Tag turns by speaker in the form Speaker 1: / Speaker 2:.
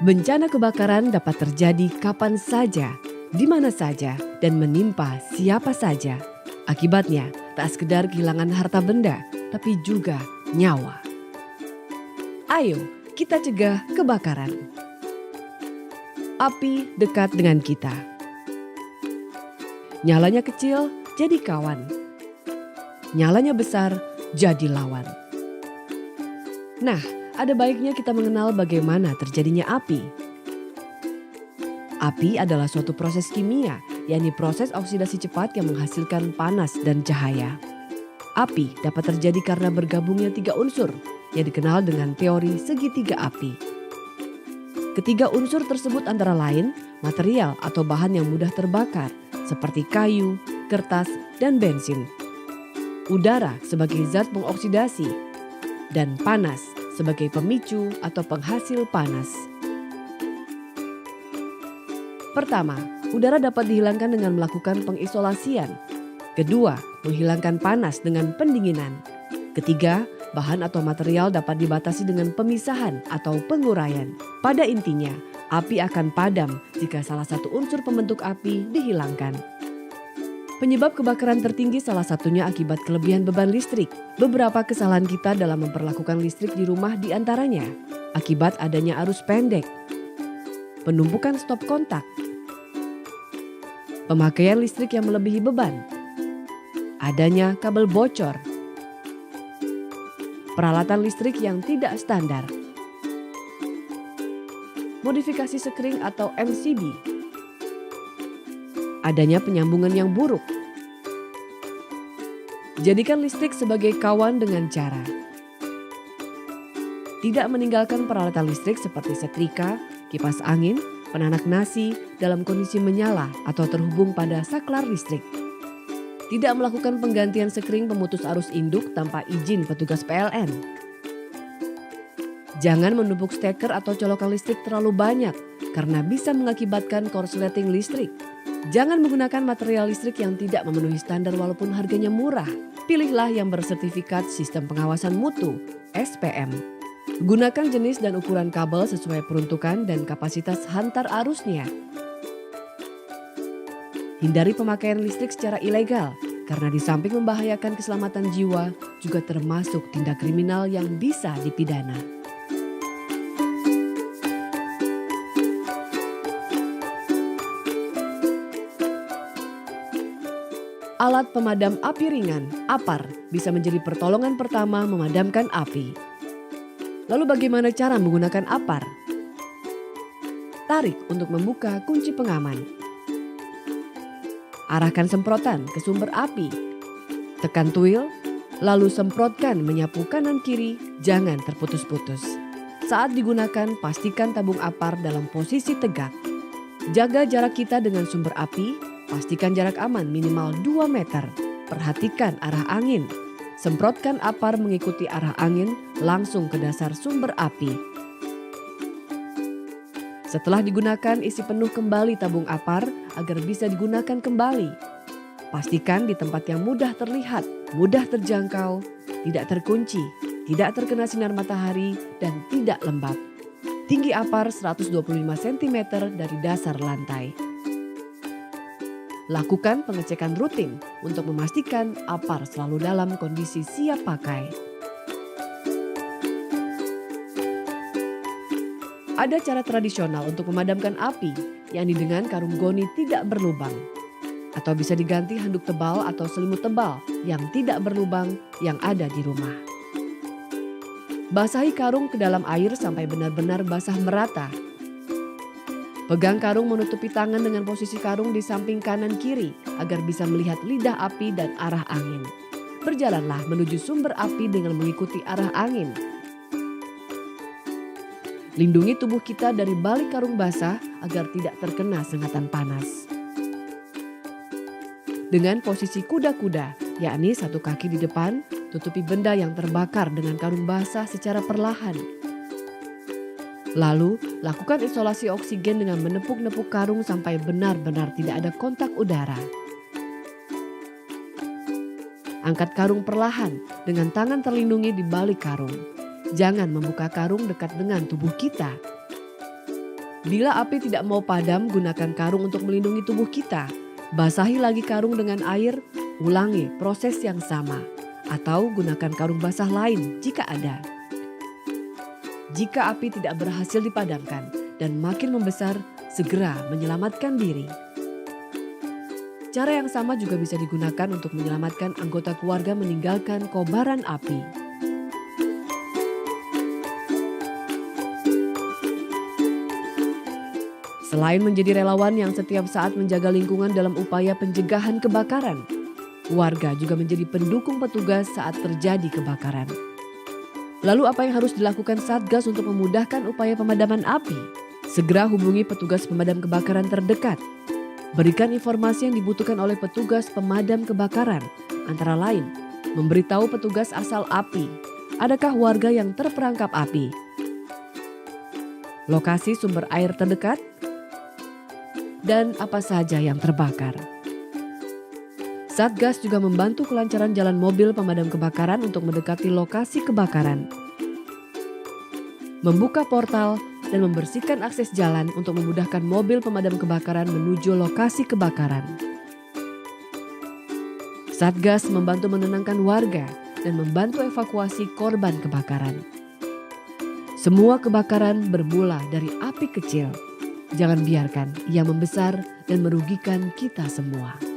Speaker 1: Bencana kebakaran dapat terjadi kapan saja, di mana saja, dan menimpa siapa saja. Akibatnya, tak sekedar kehilangan harta benda, tapi juga nyawa. Ayo, kita cegah kebakaran. Api dekat dengan kita. Nyalanya kecil, jadi kawan. Nyalanya besar, jadi lawan. Nah, ada baiknya kita mengenal bagaimana terjadinya api. Api adalah suatu proses kimia, yakni proses oksidasi cepat yang menghasilkan panas dan cahaya. Api dapat terjadi karena bergabungnya 3 unsur yang dikenal dengan teori segitiga api. Ketiga unsur tersebut antara lain material atau bahan yang mudah terbakar seperti kayu, kertas, dan bensin. Udara sebagai zat pengoksidasi dan panas sebagai pemicu atau penghasil panas. Pertama, udara dapat dihilangkan dengan melakukan pengisolasian. Kedua, menghilangkan panas dengan pendinginan. Ketiga, bahan atau material dapat dibatasi dengan pemisahan atau penguraian. Pada intinya, api akan padam jika salah satu unsur pembentuk api dihilangkan. Penyebab kebakaran tertinggi salah satunya akibat kelebihan beban listrik. Beberapa kesalahan kita dalam memperlakukan listrik di rumah diantaranya akibat adanya arus pendek, penumpukan stop kontak, pemakaian listrik yang melebihi beban, adanya kabel bocor, peralatan listrik yang tidak standar, modifikasi sekring atau MCB, adanya penyambungan yang buruk. Jadikan listrik sebagai kawan dengan cara tidak meninggalkan peralatan listrik seperti setrika, kipas angin, penanak nasi dalam kondisi menyala atau terhubung pada saklar listrik. Tidak melakukan penggantian sekring pemutus arus induk tanpa izin petugas PLN. Jangan menumpuk steker atau colokan listrik terlalu banyak karena bisa mengakibatkan korsleting listrik. Jangan menggunakan material listrik yang tidak memenuhi standar walaupun harganya murah. Pilihlah yang bersertifikat Sistem Pengawasan Mutu (SPM). Gunakan jenis dan ukuran kabel sesuai peruntukan dan kapasitas hantar arusnya. Hindari pemakaian listrik secara ilegal karena di samping membahayakan keselamatan jiwa juga termasuk tindak kriminal yang bisa dipidana. Alat pemadam api ringan, APAR, bisa menjadi pertolongan pertama memadamkan api. Lalu bagaimana cara menggunakan APAR? Tarik untuk membuka kunci pengaman. Arahkan semprotan ke sumber api. Tekan tuil, lalu semprotkan menyapu kanan kiri, jangan terputus-putus. Saat digunakan, pastikan tabung APAR dalam posisi tegak. Jaga jarak kita dengan sumber api. Pastikan jarak aman minimal 2 meter. Perhatikan arah angin. Semprotkan APAR mengikuti arah angin langsung ke dasar sumber api. Setelah digunakan, isi penuh kembali tabung APAR agar bisa digunakan kembali. Pastikan di tempat yang mudah terlihat, mudah terjangkau, tidak terkunci, tidak terkena sinar matahari, dan tidak lembab. Tinggi APAR 125 cm dari dasar lantai. Lakukan pengecekan rutin untuk memastikan APAR selalu dalam kondisi siap pakai. Ada cara tradisional untuk memadamkan api, yakni dengan karung goni tidak berlubang. Atau bisa diganti handuk tebal atau selimut tebal yang tidak berlubang yang ada di rumah. Basahi karung ke dalam air sampai benar-benar basah merata. Pegang karung menutupi tangan dengan posisi karung di samping kanan kiri agar bisa melihat lidah api dan arah angin. Berjalanlah menuju sumber api dengan mengikuti arah angin. Lindungi tubuh kita dari balik karung basah agar tidak terkena sengatan panas. Dengan posisi kuda-kuda, yakni satu kaki di depan, tutupi benda yang terbakar dengan karung basah secara perlahan. Lalu, lakukan isolasi oksigen dengan menepuk-nepuk karung sampai benar-benar tidak ada kontak udara. Angkat karung perlahan dengan tangan terlindungi di balik karung. Jangan membuka karung dekat dengan tubuh kita. Bila api tidak mau padam, gunakan karung untuk melindungi tubuh kita. Basahi lagi karung dengan air, ulangi proses yang sama. Atau gunakan karung basah lain jika ada. Jika api tidak berhasil dipadamkan dan makin membesar, segera menyelamatkan diri. Cara yang sama juga bisa digunakan untuk menyelamatkan anggota keluarga meninggalkan kobaran api. Selain menjadi relawan yang setiap saat menjaga lingkungan dalam upaya pencegahan kebakaran, warga juga menjadi pendukung petugas saat terjadi kebakaran. Lalu apa yang harus dilakukan Satgas untuk memudahkan upaya pemadaman api? Segera hubungi petugas pemadam kebakaran terdekat. Berikan informasi yang dibutuhkan oleh petugas pemadam kebakaran, antara lain memberitahu petugas asal api, adakah warga yang terperangkap api, lokasi sumber air terdekat, dan apa saja yang terbakar. Satgas juga membantu kelancaran jalan mobil pemadam kebakaran untuk mendekati lokasi kebakaran, membuka portal, dan membersihkan akses jalan untuk memudahkan mobil pemadam kebakaran menuju lokasi kebakaran. Satgas membantu menenangkan warga dan membantu evakuasi korban kebakaran. Semua kebakaran bermula dari api kecil. Jangan biarkan ia membesar dan merugikan kita semua.